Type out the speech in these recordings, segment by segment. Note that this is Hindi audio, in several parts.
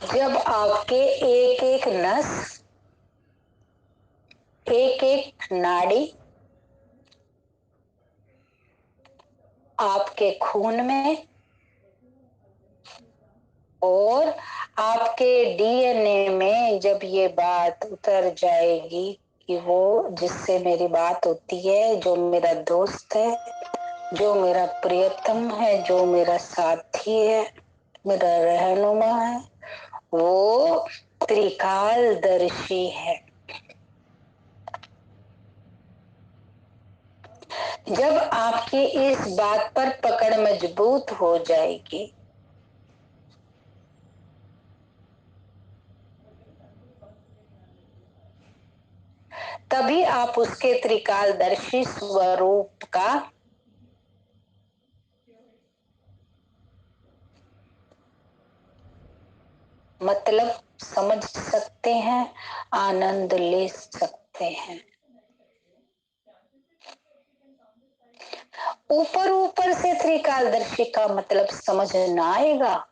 जब आपके एक एक नस, एक एक नाड़ी आपके खून में और आपके डीएनए में जब ये बात उतर जाएगी कि वो जिससे मेरी बात होती है, जो मेरा दोस्त है, जो मेरा प्रियतम है, जो मेरा साथी है, मेरा रहनुमा है, वो त्रिकालदर्शी है। जब आपकी इस बात पर पकड़ मजबूत हो जाएगी, तभी आप उसके त्रिकालदर्शी स्वरूप का मतलब समझ सकते हैं, आनंद ले सकते हैं। ऊपर ऊपर से त्रिकालदर्शी का मतलब समझ ना आएगा।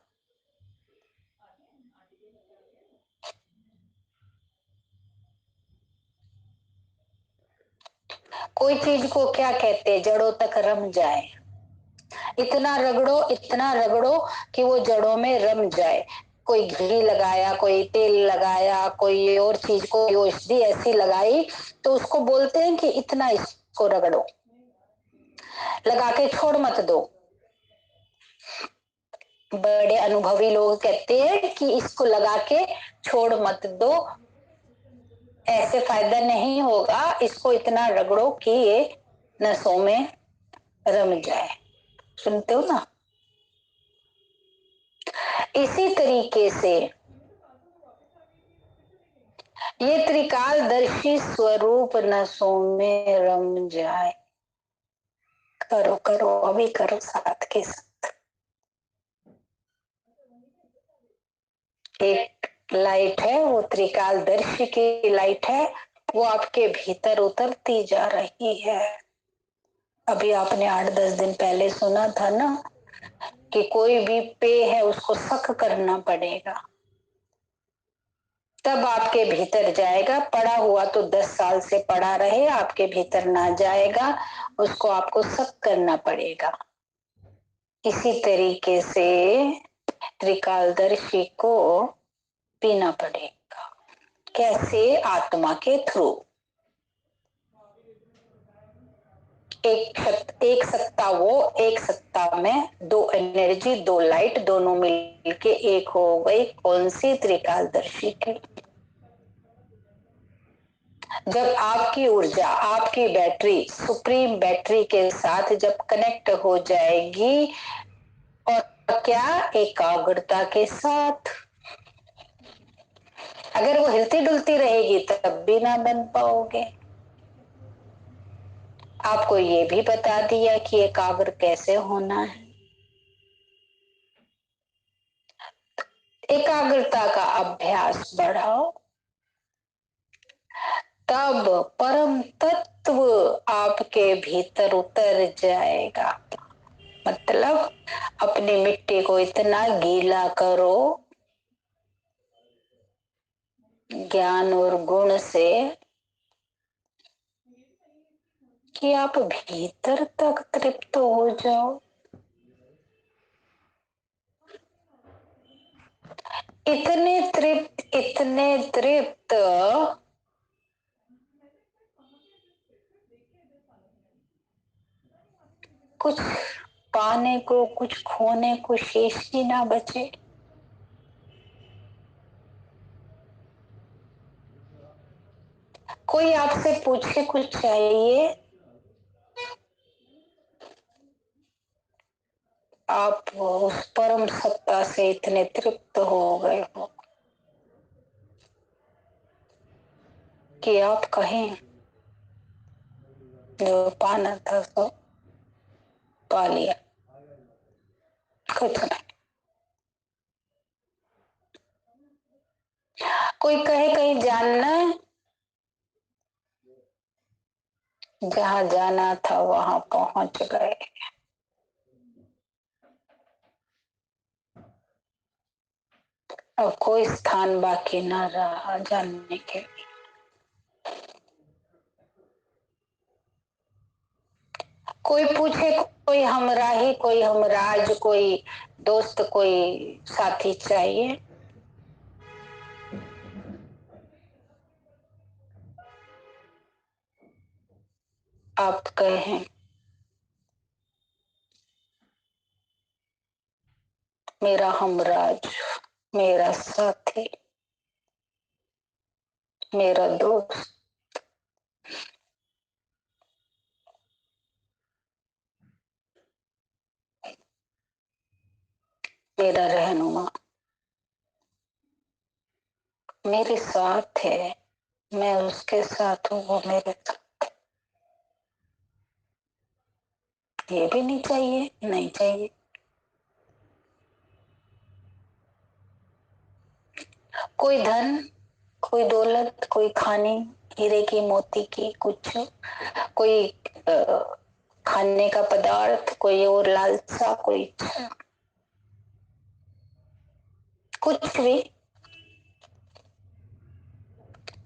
कोई चीज को क्या कहते हैं, जड़ों तक रम जाए। इतना रगड़ो कि वो जड़ों में रम जाए। कोई घी लगाया, कोई तेल लगाया, कोई और चीज, कोई औषधि ऐसी लगाई, तो उसको बोलते हैं कि इतना इसको रगड़ो, लगा के छोड़ मत दो। बड़े अनुभवी लोग कहते हैं कि इसको लगा के छोड़ मत दो, ऐसे फायदा नहीं होगा, इसको इतना रगड़ो कि ये नसों में रम जाए। सुनते हो ना? इसी तरीके से ये त्रिकालदर्शी स्वरूप नसों में रम जाए। करो करो, अभी करो साथ के साथ। एक लाइट है, वो त्रिकालदर्शी की लाइट है, वो आपके भीतर उतरती जा रही है। अभी आपने 8-10 दिन पहले सुना था ना कि कोई भी पेय है उसको शक करना पड़ेगा, तब आपके भीतर जाएगा। पड़ा हुआ तो 10 साल से पड़ा रहे, आपके भीतर ना जाएगा, उसको आपको शक करना पड़ेगा। इसी तरीके से त्रिकालदर्शी को पीना पड़ेगा। कैसे? आत्मा के थ्रू। एक सत्ता वो, एक सत्ता में दो एनर्जी, दो लाइट, दोनों मिलके एक हो गई। कौन सी? त्रिकालदर्शी की। जब आपकी ऊर्जा, आपकी बैटरी सुप्रीम बैटरी के साथ जब कनेक्ट हो जाएगी, और क्या? एकाग्रता के साथ। अगर वो हिलती डुलती रहेगी तब भी ना बन पाओगे। आपको ये भी बता दिया कि एकाग्र कैसे होना है। एकाग्रता का अभ्यास बढ़ाओ, तब परम तत्व आपके भीतर उतर जाएगा। मतलब अपनी मिट्टी को इतना गीला करो ज्ञान और गुण से कि आप भीतर तक तृप्त हो जाओ। इतने तृप्त कुछ पाने को, कुछ खोने को शेष ही ना बचे। कोई आपसे पूछे कुछ चाहिए, आप उस परम सत्ता से इतने तृप्त हो गए हो कि आप कहें जो पाना था सो पा लिया, कुछ नहीं। कोई कहे कहीं जानना है, जहां जाना था वहां पहुंच गए। अब कोई स्थान बाकी न रहा जानने के लिए। कोई पूछे, कोई हमराही, कोई हमराज, कोई दोस्त, कोई साथी चाहिए। आप कहें मेरा हमराज, मेरा साथी, मेरा दोस्त, मेरा रहनुमा मेरे साथ है, मैं उसके साथ हूँ, वो मेरे साथ। ये भी नहीं चाहिए, नहीं चाहिए। कोई धन, कोई दौलत, कोई खाने, हीरे की मोती की कुछ, कोई खाने का पदार्थ, कोई और लालसा, कोई इच्छा, कुछ भी।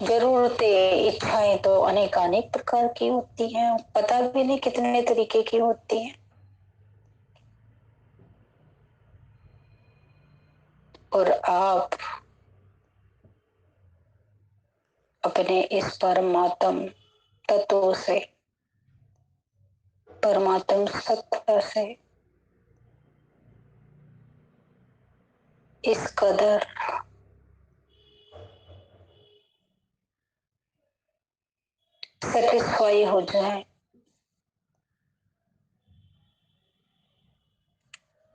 जरूरतें, इच्छाएं तो अनेक प्रकार की होती हैं, पता भी नहीं कितने तरीके की होती हैं। और आप अपने इस परमात्म तत्व से, परमात्म सत्ता से इस कदर सेटिस्फाई हो जाए।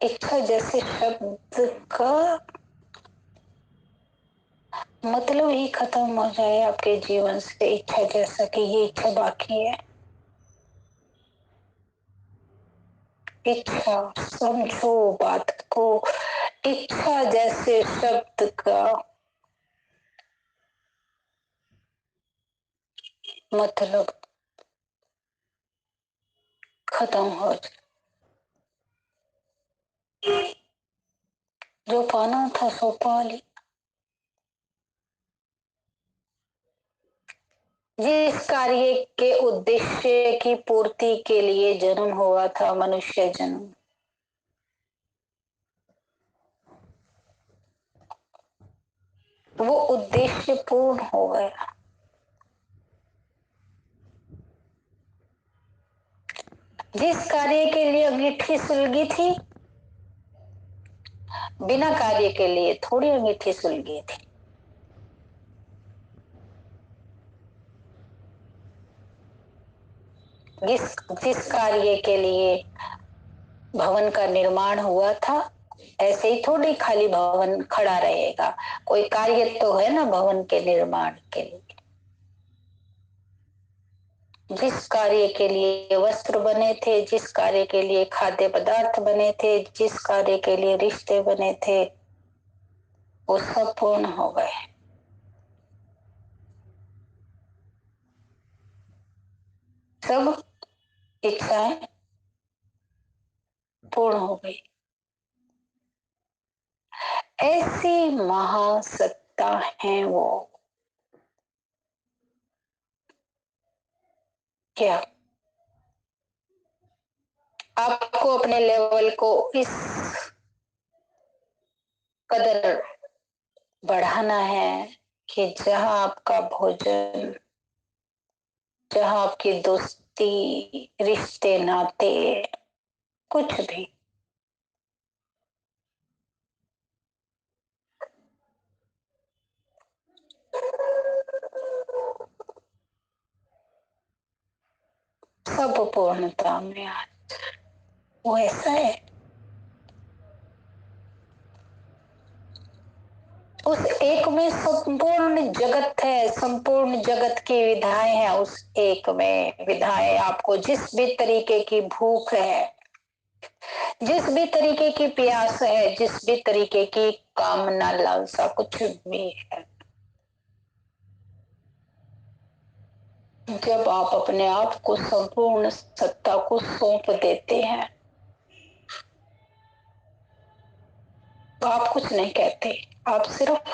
इच्छा जैसे शब्द का मतलब ही खत्म हो जाए आपके जीवन से। इच्छा जैसा कि ये इच्छा बाकी है। इच्छा, समझो बात को। इच्छा जैसे शब्द का मतलब खत्म हो जाए। जो पाना था सो पा लिया। जिस कार्य के उद्देश्य की पूर्ति के लिए जन्म हुआ था, मनुष्य जन्म, वो उद्देश्य पूर्ण हो गया। जिस कार्य के लिए अंगीठी सुलगी थी, बिना कार्य के लिए थोड़ी अंगीठी सुलगी थी। जिस जिस कार्य के लिए भवन का निर्माण हुआ था, ऐसे ही थोड़ी खाली भवन खड़ा रहेगा। कोई कार्य तो है ना भवन के निर्माण के लिए। जिस कार्य के लिए वस्त्र बने थे, जिस कार्य के लिए खाद्य पदार्थ बने थे, जिस कार्य के लिए रिश्ते बने थे, वो सब पूर्ण हो गए। सब इच्छाएं पूर्ण हो गई। ऐसी महासत्ता है वो। क्या आपको अपने लेवल को इस कदर बढ़ाना है कि जहां आपका भोजन, जहां आपकी दोस्ती, रिश्ते, नाते, कुछ भी सब पूर्णता में आ, वो ऐसा है। उस एक में संपूर्ण जगत है, संपूर्ण जगत की विधाएं हैं। उस एक में विधाएं आपको जिस भी तरीके की भूख है, जिस भी तरीके की प्यास है, जिस भी तरीके की कामना, लालसा, कुछ भी है, जब आप अपने आप को संपूर्ण सत्ता को सौंप देते हैं तो आप कुछ नहीं कहते। आप सिर्फ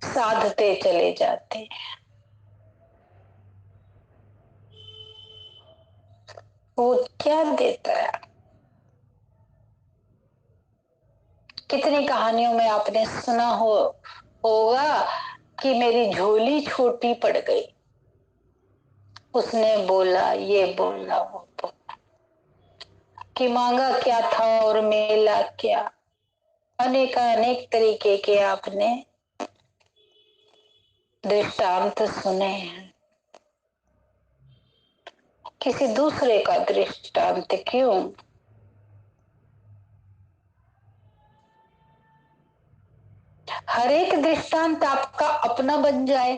साधते चले जाते हैं। वो क्या देता है? कितनी कहानियों में आपने सुना होगा कि मेरी झोली छोटी पड़ गई, उसने बोला ये बोला वो बोला, कि मांगा क्या था और मिला क्या। अनेक तरीके के आपने दृष्टांत सुने हैं। किसी दूसरे का दृष्टांत क्यों? हर एक दृष्टांत आपका अपना बन जाए।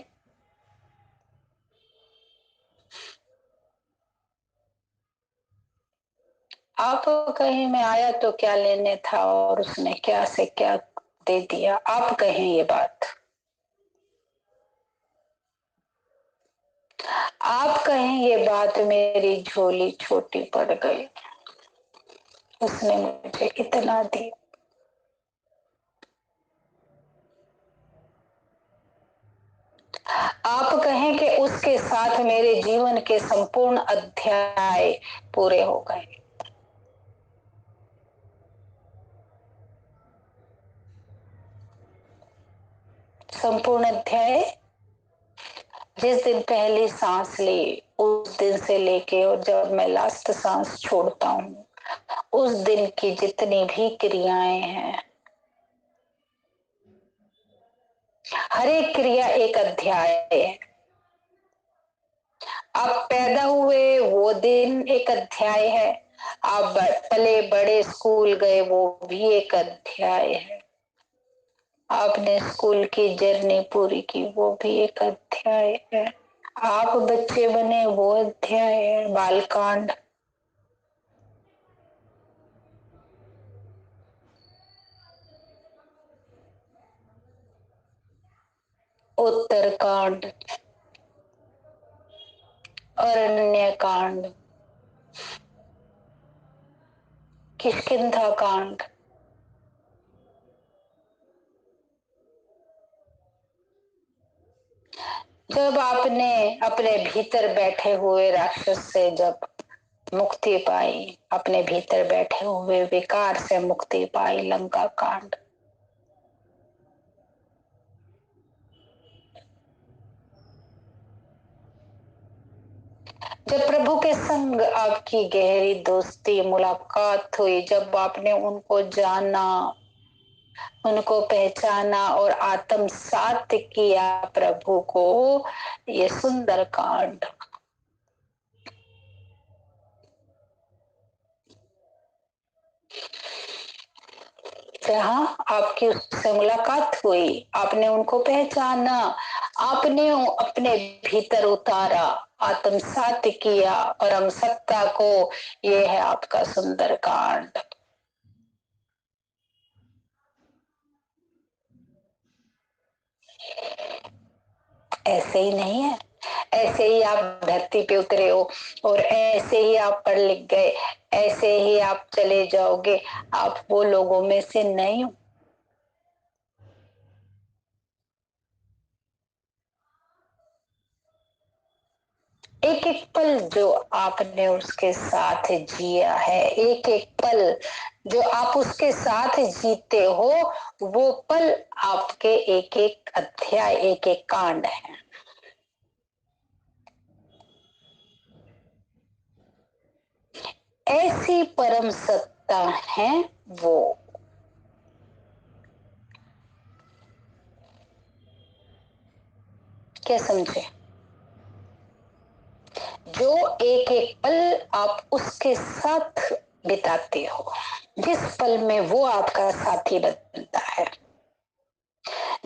आप कहें मैं आया तो क्या लेने था और उसने क्या से क्या दे दिया, आप कहें ये बात। आप कहें ये बात, मेरी झोली छोटी पड़ गई, उसने मुझे इतना दिया। आप कहें कि उसके साथ मेरे जीवन के संपूर्ण अध्याय पूरे हो गए। संपूर्ण अध्याय, जिस दिन पहली सांस ली उस दिन से लेके और जब मैं लास्ट सांस छोड़ता हूँ उस दिन की जितनी भी क्रियाएं हैं, हर एक क्रिया एक अध्याय है। आप पैदा हुए वो दिन एक अध्याय है, आप पले बड़े स्कूल गए वो भी एक अध्याय है, आपने स्कूल की जर्नी पूरी की वो भी एक अध्याय है, आप बच्चे बने वो अध्याय है, बालकांड। उत्तरकांड, अरण्य कांड, किष्किंधा कांड। जब आपने अपने भीतर बैठे हुए राक्षस से जब मुक्ति पाई, अपने भीतर बैठे हुए विकार से मुक्ति पाई, लंका कांड। जब प्रभु के संग आपकी गहरी दोस्ती मुलाकात हुई, जब आपने उनको जाना, उनको पहचाना और आत्मसात किया प्रभु को, ये सुंदर कांड। जहां आपकी उससे मुलाकात हुई, आपने उनको पहचाना, आपने अपने भीतर उतारा, आत्मसात किया परम सत्ता को, ये है आपका सुंदर कांड। ऐसे ही नहीं है, ऐसे ही आप धरती पे उतरे हो और ऐसे ही आप पढ़ लिख गए, ऐसे ही आप चले जाओगे, आप वो लोगों में से नहीं हो। एक एक पल जो आपने उसके साथ जिया है, एक एक पल जो आप उसके साथ जीते हो, वो पल आपके एक एक अध्याय, एक एक कांड है। ऐसी परम सत्ता है वो। क्या समझे? जो एक एक पल आप उसके साथ बिताते हो, जिस पल में वो आपका साथी बनता है,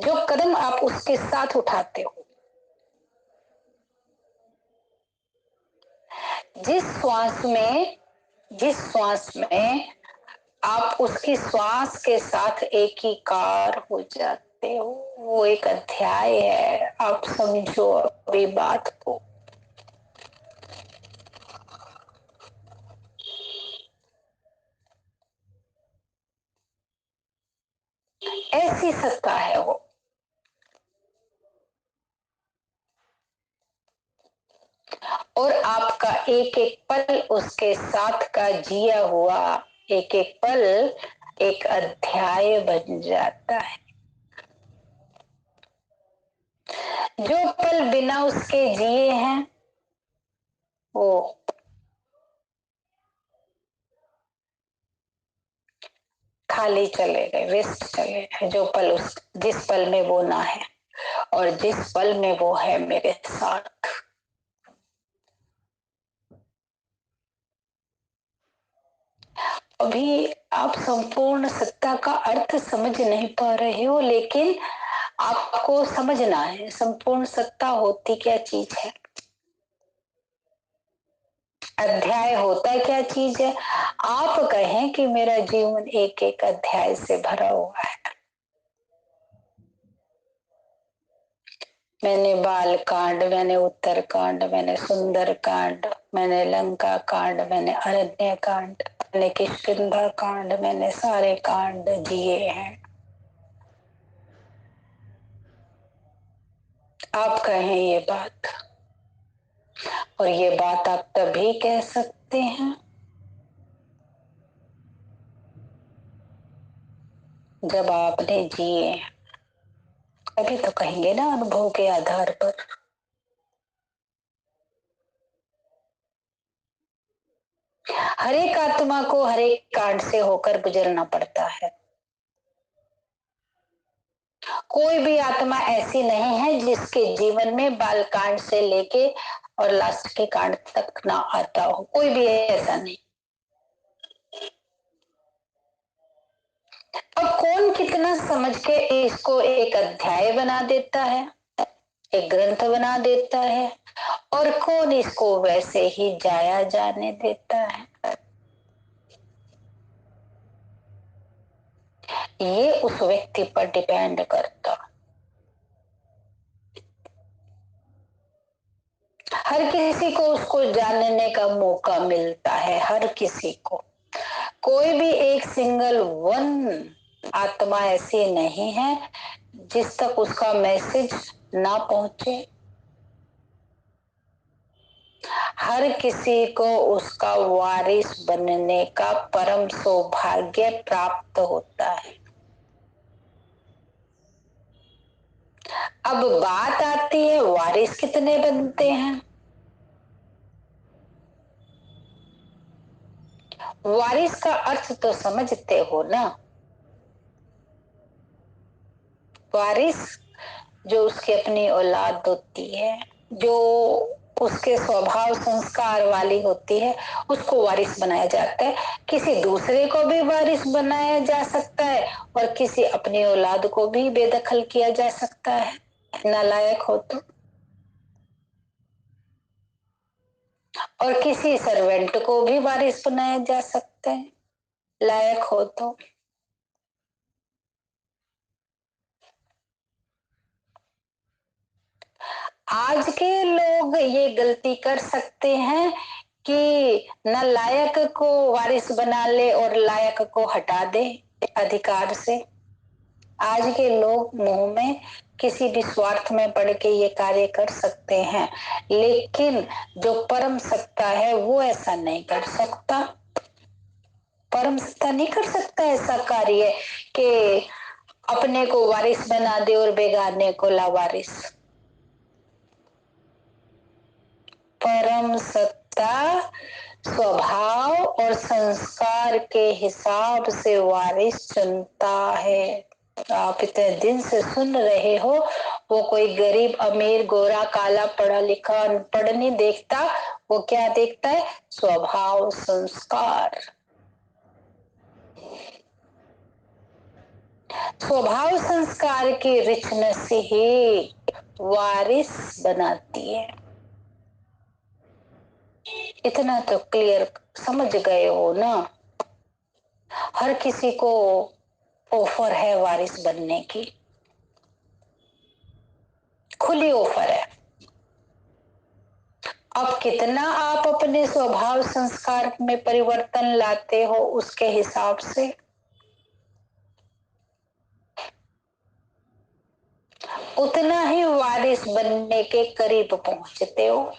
जो कदम आप उसके साथ उठाते हो, जिस श्वास में जिस श्वास में आप उसकी श्वास के साथ एक ही कार हो जाते हो, वो एक अध्याय है। आप समझो अभी बात को। ऐसी सत्ता है वो। और आपका एक एक पल उसके साथ का जिया हुआ एक एक पल एक अध्याय बन जाता है। जो पल बिना उसके जिए हैं वो खाली चले गए, वेस्ट चले गए। जो पल उस जिस पल में वो ना है और जिस पल में वो है मेरे साथ। अभी आप संपूर्ण सत्ता का अर्थ समझ नहीं पा रहे हो, लेकिन आपको समझना है संपूर्ण सत्ता होती क्या चीज है, अध्याय होता क्या चीज है। आप कहें कि मेरा जीवन एक एक अध्याय से भरा हुआ है। मैंने बाल कांड, मैंने उत्तर कांड, मैंने सुंदर कांड, मैंने लंका कांड, मैंने अरण्य कांड, मैंने किष्किंधा कांड, मैंने सारे कांड जिए हैं। आप कहें ये बात, और ये बात आप तभी कह सकते हैं जब आपने जिए। अभी तो कहेंगे ना अनुभव के आधार पर। हर एक आत्मा को हर एक कांड से होकर गुजरना पड़ता है। कोई भी आत्मा ऐसी नहीं है जिसके जीवन में बाल कांड से लेके और लास्ट के कांड तक ना आता हो, कोई भी ऐसा नहीं। अब कौन कितना समझ के इसको एक अध्याय बना देता है, एक ग्रंथ बना देता है, और कौन इसको वैसे ही जाया जाने देता है, ये उस व्यक्ति पर डिपेंड करता। हर किसी को उसको जानने का मौका मिलता है, हर किसी को। कोई भी एक सिंगल वन आत्मा ऐसी नहीं है जिस तक उसका मैसेज ना पहुंचे। हर किसी को उसका वारिस बनने का परम सौभाग्य प्राप्त होता है। अब बात आती है वारिस कितने बनते हैं। वारिस का अर्थ तो समझते हो ना। वारिस जो उसकी अपनी औलाद होती है, जो उसके स्वभाव संस्कार वाली होती है, उसको वारिस बनाया जाता है। किसी दूसरे को भी वारिस बनाया जा सकता है और किसी अपनी औलाद को भी बेदखल किया जा सकता है, नालायक हो तो। और किसी सर्वेंट को भी वारिस बनाया जा सकता है, लायक हो तो। आज के लोग ये गलती कर सकते हैं कि नालायक को वारिस बना ले और लायक को हटा दे अधिकार से। आज के लोग मुंह में किसी भी स्वार्थ में पड़ के ये कार्य कर सकते हैं, लेकिन जो परम सत्ता है वो ऐसा नहीं कर सकता। परम सत्ता नहीं कर सकता ऐसा कार्य कि अपने को वारिस बना दे और बेगाने को लावारिस। परम सत्ता स्वभाव और संस्कार के हिसाब से वारिस चुनता है। आप इतने दिन से सुन रहे हो, वो कोई गरीब अमीर गोरा काला पढ़ा लिखा अनपढ़ नहीं देखता। वो क्या देखता है? स्वभाव संस्कार। स्वभाव संस्कार की रिचनेस ही वारिस बनाती है। इतना तो क्लियर समझ गए हो ना। हर किसी को ऑफर है वारिस बनने की, खुली ऑफर है। अब कितना आप अपने स्वभाव संस्कार में परिवर्तन लाते हो उसके हिसाब से। उतना ही वारिस बनने के करीब पहुंचते हो।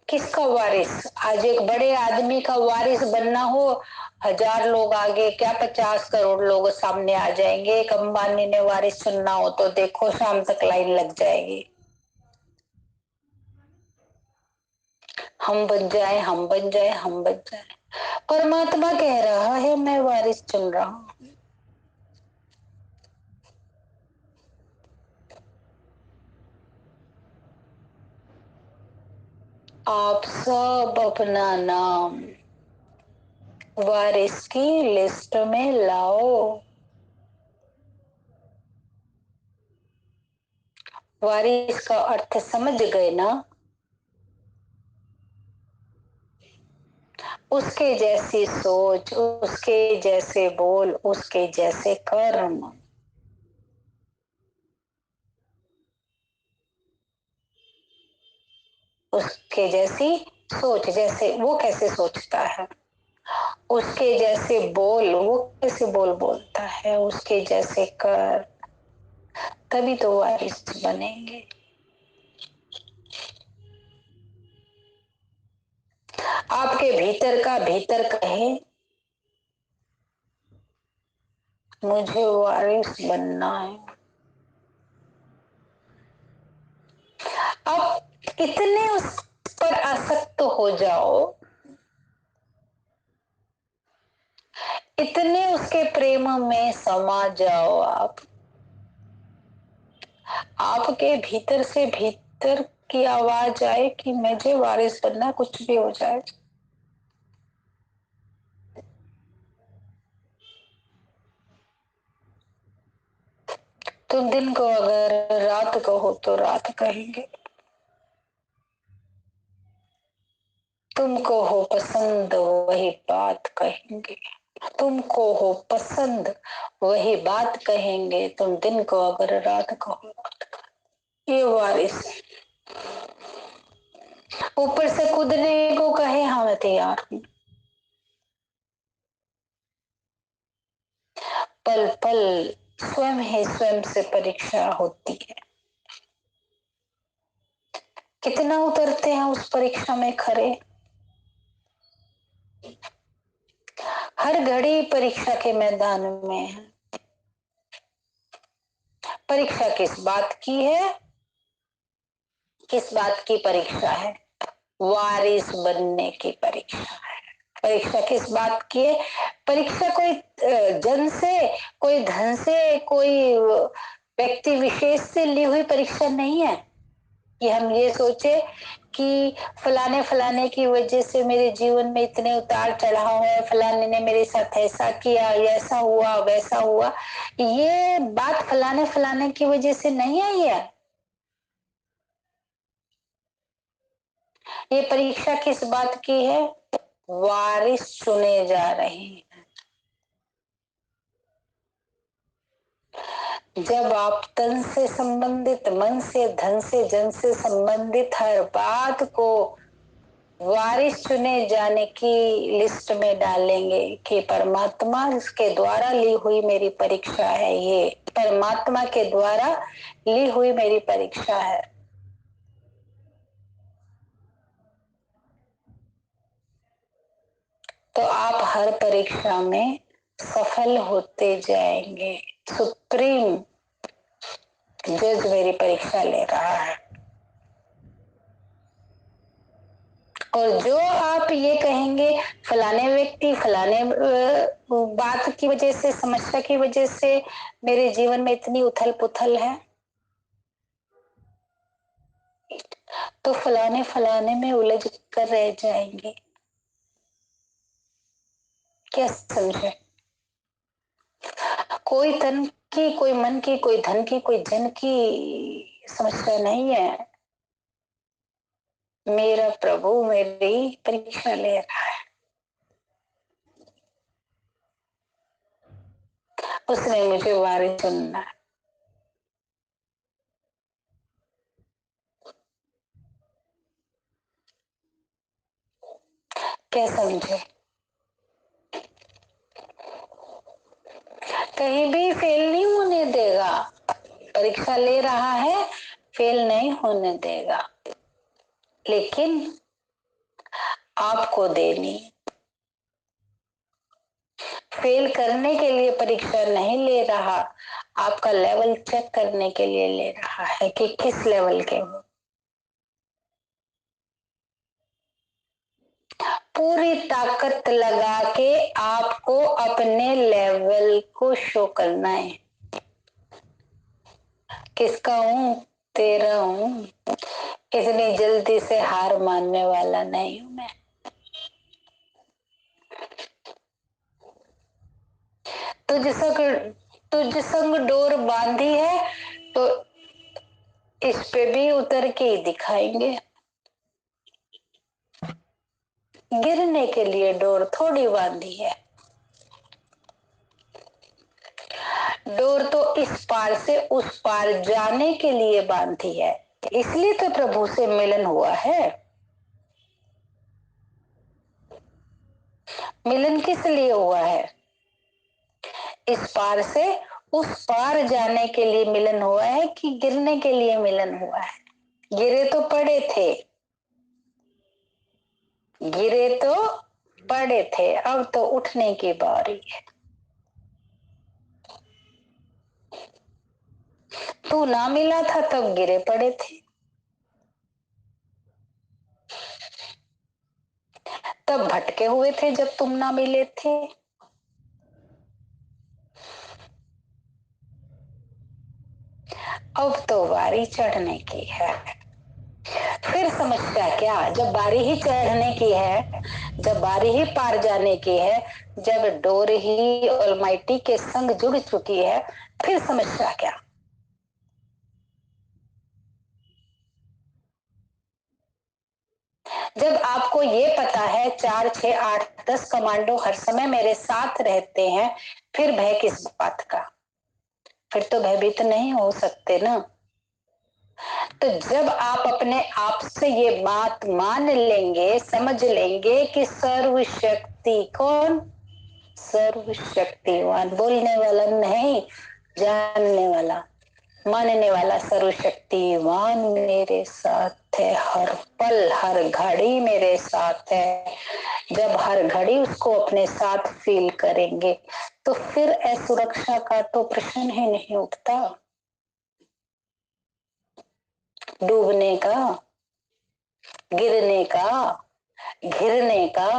किसका वारिस? आज एक बड़े आदमी का वारिस बनना हो, 1000 लोग आगे क्या 50 करोड़ लोग सामने आ जाएंगे। एक अंबानी ने वारिस चुनना हो तो देखो शाम तक लाइन लग जाएगी। हम बन जाए, हम बन जाए, हम बन जाए। परमात्मा कह रहा है मैं वारिस चुन रहा हूं। आप सब अपना नाम वारिस की लिस्ट में लाओ। वारिस का अर्थ समझ गए ना? उसके जैसी सोच, उसके जैसे बोल, उसके जैसे कर्म। उसके जैसी सोच, जैसे वो कैसे सोचता है, उसके जैसे बोल वो कैसे बोल बोलता है, उसके जैसे कर, तभी तो वारिस बनेंगे। आपके भीतर का भीतर कहे मुझे वारिस बनना है। अब इतने उस पर आसक्त हो जाओ, इतने उसके प्रेम में समा जाओ आप, आपके भीतर से भीतर की आवाज आए कि मुझे वारिस बनना, कुछ भी हो जाए। तुम दिन को अगर रात कहो तो रात कहेंगे। तुमको हो पसंद वही बात कहेंगे। तुमको हो पसंद वही बात कहेंगे। तुम दिन को अगर रात कहो रात कहेंगे। ये वारिस ऊपर से कूदने को कहे, हाँ मैं तैयार हूँ। पल पल स्वयं ही स्वयं से परीक्षा होती है। कितना उतरते हैं उस परीक्षा में खरे। हर घड़ी परीक्षा के मैदान में है। परीक्षा किस बात की है? किस बात की परीक्षा है? वारिस बनने की परीक्षा है। परीक्षा किस बात की है? परीक्षा कोई जन से, कोई धन से, कोई व्यक्ति विशेष से ली हुई परीक्षा नहीं है कि हम ये सोचे कि फलाने फलाने की वजह से मेरे जीवन में इतने उतार चढ़ाव है, फलाने ने मेरे साथ ऐसा किया, ऐसा हुआ, वैसा हुआ। ये बात फलाने फलाने की वजह से नहीं आई है। ये परीक्षा किस बात की है? वारिस चुने जा रहे हैं। जब आप तन से संबंधित, मन से, धन से, जन से संबंधित हर बात को वारिस चुने जाने की लिस्ट में डालेंगे कि परमात्मा के द्वारा ली हुई मेरी परीक्षा है, ये परमात्मा के द्वारा ली हुई मेरी परीक्षा है, तो आप हर परीक्षा में सफल होते जाएंगे। सुप्रीम जज मेरी परीक्षा ले रहा है। और जो आप ये कहेंगे फलाने व्यक्ति, फलाने बात की वजह से, समस्या की वजह से मेरे जीवन में इतनी उथल पुथल है, तो फलाने फलाने में उलझ कर रह जाएंगे। क्या समझे? कोई तन की, कोई मन की, कोई धन की, कोई जन की समस्या नहीं है। मेरा प्रभु मेरी परीक्षा ले रहा है। उसने मुझे वारिस चुनना है। क्या समझे? कहीं भी फेल नहीं होने देगा। परीक्षा ले रहा है, फेल नहीं होने देगा, लेकिन आपको देनी। फेल करने के लिए परीक्षा नहीं ले रहा, आपका लेवल चेक करने के लिए ले रहा है कि किस लेवल के हो। पूरी ताकत लगा के आपको अपने लेवल को शो करना है। किसका हूं? तेरा हूं। इतनी जल्दी से हार मानने वाला नहीं हूं मैं। तुझ संग तुझ संग डोर बांधी है तो इस पे भी उतर के ही दिखाएंगे। गिरने के लिए डोर थोड़ी बांधी है। डोर तो इस पार से उस पार जाने के लिए बांधी है। इसलिए तो प्रभु से मिलन हुआ है। मिलन किस लिए हुआ है? इस पार से उस पार जाने के लिए मिलन हुआ है कि गिरने के लिए मिलन हुआ है? गिरे तो पड़े थे, गिरे तो पड़े थे, अब तो उठने की बारी है। तू ना मिला था तब गिरे पड़े थे, तब भटके हुए थे जब तुम ना मिले थे। अब तो बारी चढ़ने की है। फिर समस्या क्या? जब बारी ही चढ़ने की है, जब बारी ही पार जाने की है, जब डोर ही ऑलमाइटी के संग जुड़ चुकी है, फिर समस्या क्या? जब आपको ये पता है 4, 6, 8, 10 कमांडो हर समय मेरे साथ रहते हैं, फिर भय किस बात का? फिर तो भयभीत नहीं हो सकते ना। तो जब आप अपने आप से ये बात मान लेंगे, समझ लेंगे कि सर्वशक्ति कौन? सर्वशक्तिवान, बोलने वाला नहीं, जानने वाला, मानने वाला सर्वशक्तिवान मेरे साथ है, हर पल हर घड़ी मेरे साथ है। जब हर घड़ी उसको अपने साथ फील करेंगे तो फिर असुरक्षा का तो प्रश्न ही नहीं उठता। डूबने का, गिरने का, घिरने का,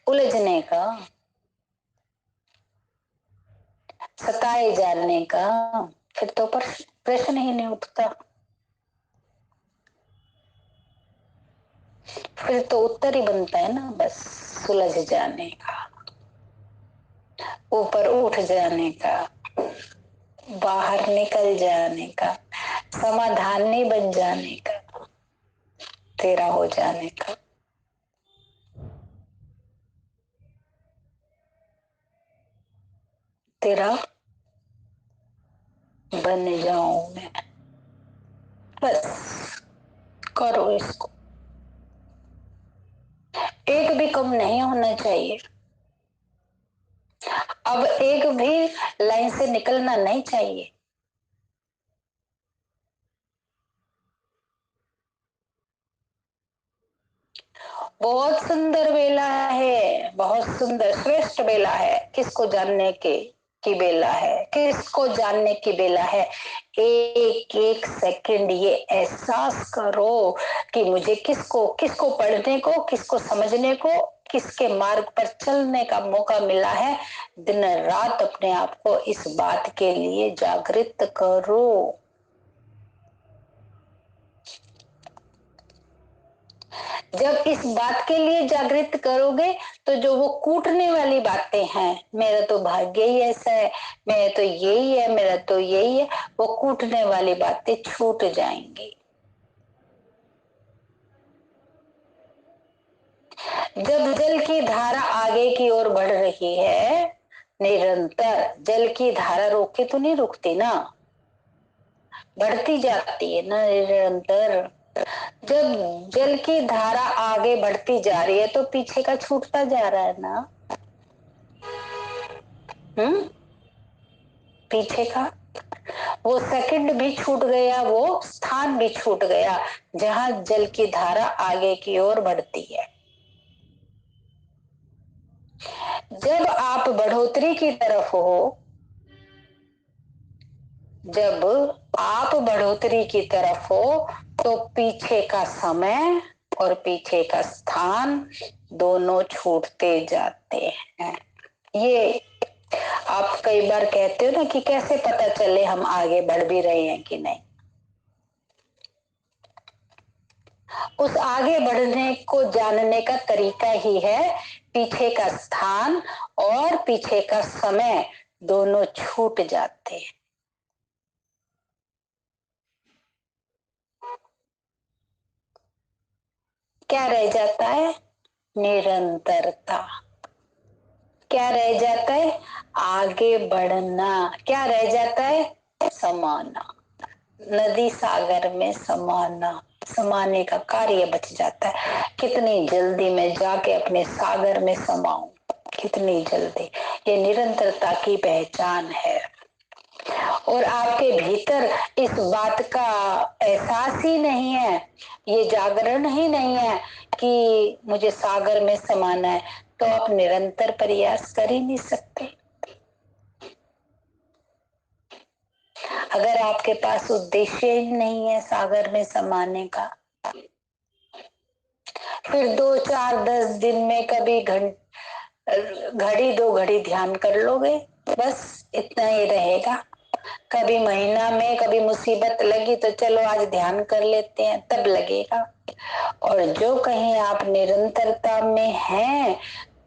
उलझने का, सताए जाने का, फिर तो प्रश्न ही नहीं उठता। फिर तो उत्तर ही बनता है ना, बस सुलझ जाने का, ऊपर उठ जाने का, बाहर निकल जाने का, समाधानी बन जाने का, तेरा हो जाने का। तेरा बन जाऊं मैं, बस करो इसको। एक भी कम नहीं होना चाहिए। अब एक भी लाइन से निकलना नहीं चाहिए। बहुत सुंदर बेला है, बहुत सुंदर श्रेष्ठ बेला है। किसको जानने की बेला है, किसको जानने की बेला है। एक एक सेकंड ये एहसास करो कि मुझे किसको किसको पढ़ने को, किसको समझने को, किसके मार्ग पर चलने का मौका मिला है। दिन रात अपने आप को इस बात के लिए जागृत करो। जब इस बात के लिए जागृत करोगे तो जो वो कूटने वाली बातें हैं, मेरा तो भाग्य ही ऐसा है, मेरा तो यही है, मेरा तो यही है, वो कूटने वाली बातें छूट जाएंगी। जब जल की धारा आगे की ओर बढ़ रही है, निरंतर जल की धारा रोके तो नहीं रुकती ना, बढ़ती जाती है ना निरंतर। जब जल की धारा आगे बढ़ती जा रही है तो पीछे का छूटता जा रहा है ना। हम्म, पीछे का वो सेकंड भी छूट गया, वो स्थान भी छूट गया जहां जल की धारा आगे की ओर बढ़ती है। जब आप बढ़ोतरी की तरफ हो, जब आप बढ़ोतरी की तरफ हो, तो पीछे का समय और पीछे का स्थान दोनों छूटते जाते हैं। ये आप कई बार कहते हो ना कि कैसे पता चले हम आगे बढ़ भी रहे हैं कि नहीं। उस आगे बढ़ने को जानने का तरीका ही है पीछे का स्थान और पीछे का समय दोनों छूट जाते हैं। क्या रह जाता है? निरंतरता। क्या रह जाता है? आगे बढ़ना। क्या रह जाता है? समाना। नदी सागर में समाना, समाने का कार्य बच जाता है। कितनी जल्दी मैं जाके अपने सागर में समाऊं, कितनी जल्दी। ये निरंतरता की पहचान है। और आपके भीतर इस बात का एहसास ही नहीं है, ये जागरण ही नहीं है कि मुझे सागर में समाना है, तो आप निरंतर प्रयास कर ही नहीं सकते। अगर आपके पास उद्देश्य ही नहीं है सागर में समाने का, फिर 2 4 10 दिन में कभी घड़ी 2 घड़ी ध्यान कर लोगे, बस इतना ही रहेगा। कभी महीना में कभी मुसीबत लगी तो चलो आज ध्यान कर लेते हैं, तब लगेगा। और जो कहीं आप निरंतरता में हैं,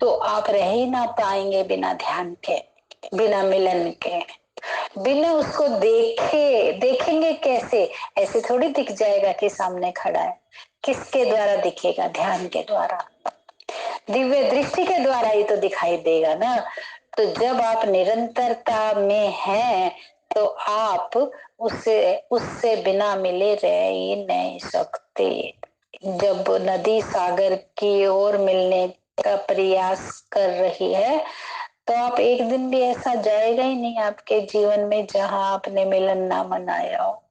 तो आप रह ही ना पाएंगे बिना ध्यान के, बिना मिलन के, बिना उसको देखे। देखेंगे कैसे? ऐसे थोड़ी दिख जाएगा कि सामने खड़ा है। किसके द्वारा दिखेगा? ध्यान के द्वारा, दिव्य दृष्टि के द्वारा ही तो दिखाई देगा ना। तो जब आप निरंतरता में हैं, तो आप उससे उससे बिना मिले रह ही नहीं सकते। जब नदी सागर की ओर मिलने का प्रयास कर रही है, तो आप एक दिन भी ऐसा जाएगा ही नहीं आपके जीवन में जहां आपने मिलन ना मनाया हो।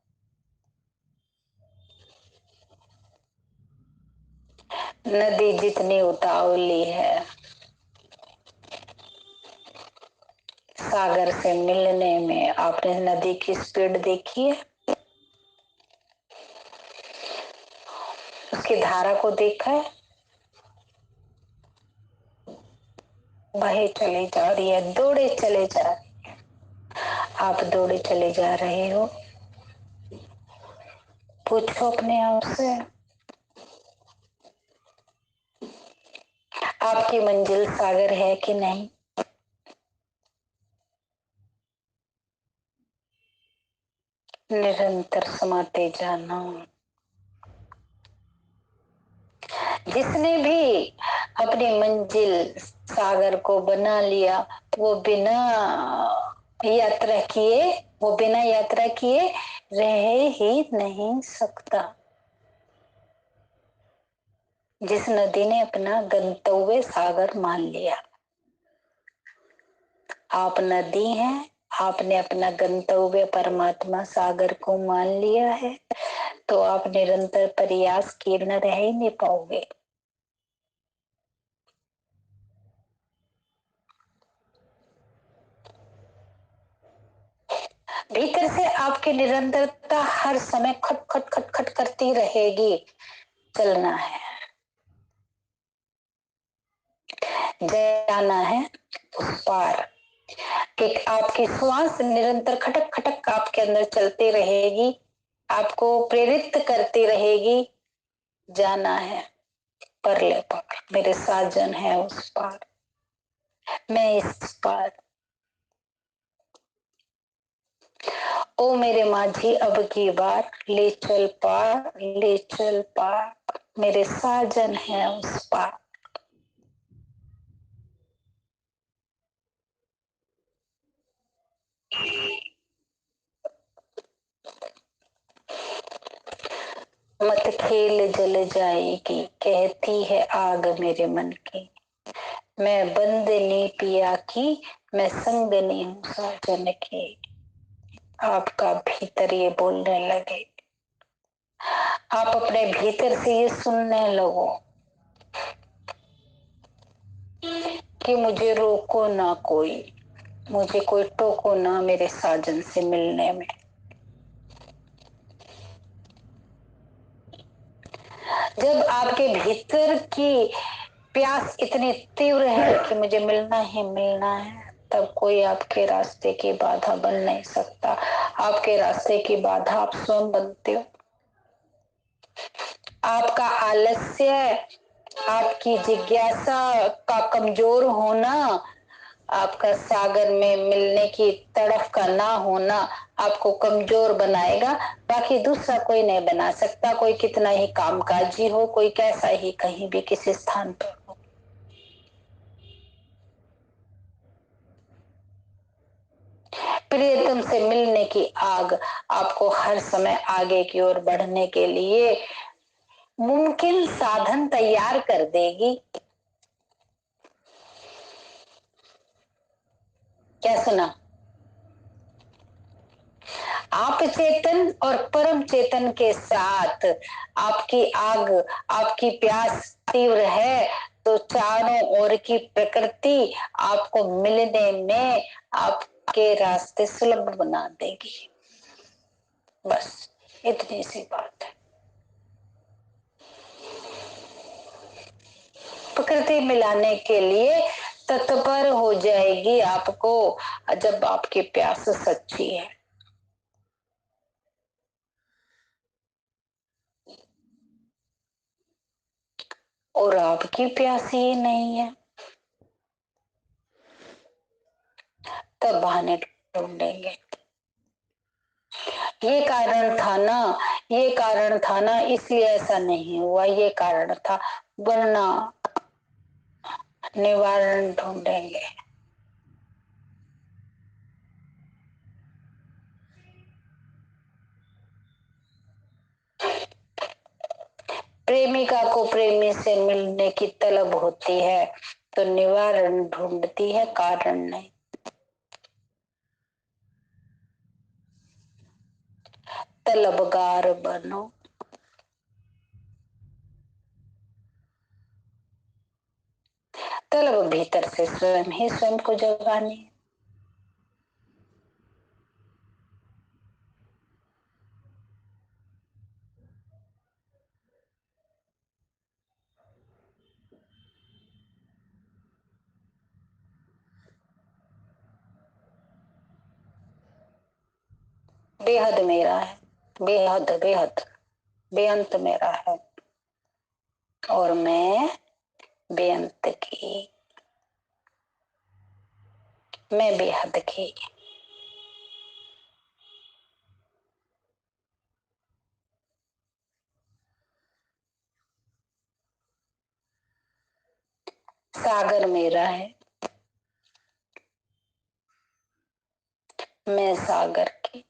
नदी जितनी उतावली है सागर से मिलने में, आपने नदी की स्पीड देखी है? उसकी धारा को देखा है? बहे चली जा रही है, दौड़े चले जा रहे। आप दौड़े चले जा रहे हो? पूछो अपने आप से, आपकी मंजिल सागर है कि नहीं? निरंतर समाते जाना। जिसने भी अपनी मंजिल सागर को बना लिया, वो बिना यात्रा किए, वो बिना यात्रा किए रह ही नहीं सकता। जिस नदी ने अपना गंतव्य सागर मान लिया, आप नदी हैं, आपने अपना गंतव्य परमात्मा सागर को मान लिया है, तो आप निरंतर प्रयास किए बिना रह ही नहीं पाओगे। भीतर से आपकी निरंतरता हर समय खट खट खट खट करती रहेगी। चलना है, जाना है उस पार। एक आपकी श्वास निरंतर खटक खटक आपके अंदर चलती रहेगी, आपको प्रेरित करती रहेगी। जाना है परले पार, मेरे साजन है उस पार, मैं इस पार। ओ मेरे माझी अब की बार, ले चल पार, ले चल पार, मेरे साजन है उस पार। मत खेल जल जाएगी, कहती है आग मेरे मन की। मैं बंदनी पिया की, मैं संगनी हूँ साजन की। आपका भीतर ये बोलने लगे, आप अपने भीतर से ये सुनने लगो कि मुझे रोको ना कोई, मुझे कोई टोको ना मेरे साजन से मिलने में। जब आपके भीतर की प्यास इतनी तीव्र है कि मुझे मिलना ही मिलना है, तब कोई आपके रास्ते की बाधा बन नहीं सकता। आपके रास्ते की बाधा आप स्वयं बनते हो। आपका आलस्य, आपकी जिज्ञासा का कमजोर होना, आपका सागर में मिलने की तड़फ का ना होना आपको कमजोर बनाएगा। बाकी दूसरा कोई नहीं बना सकता, कोई कितना ही कामकाजी हो, कोई कैसा ही कहीं भी किसी स्थान पर हो। प्रियतम से मिलने की आग आपको हर समय आगे की ओर बढ़ने के लिए मुमकिन साधन तैयार कर देगी। क्या सुना? आप चेतन और परम चेतन के साथ आपकी आग, आपकी प्यास तीव्र है, तो चारों ओर की प्रकृति आपको मिलने में आपके रास्ते सुलभ बना देगी। बस इतनी सी बात है। प्रकृति मिलाने के लिए तत्पर हो जाएगी आपको, जब आपकी प्यास सच्ची है। और आपकी प्यास ही नहीं है, तब बहाने ढूंढेंगे। ये कारण था ना, ये कारण था ना, इसलिए ऐसा नहीं हुआ, ये कारण था, वरना निवारण ढूंढेंगे। प्रेमिका को प्रेमी से मिलने की तलब होती है, तो निवारण ढूंढती है, कारण नहीं। तलबगार बनो। तलब भीतर से स्वयं ही स्वयं को जगानी है। बेहद मेरा है, बेहद बेहद बेअंत मेरा है, और मैं बेअंत की, मैं बेहद की। सागर मेरा है, मैं सागर की।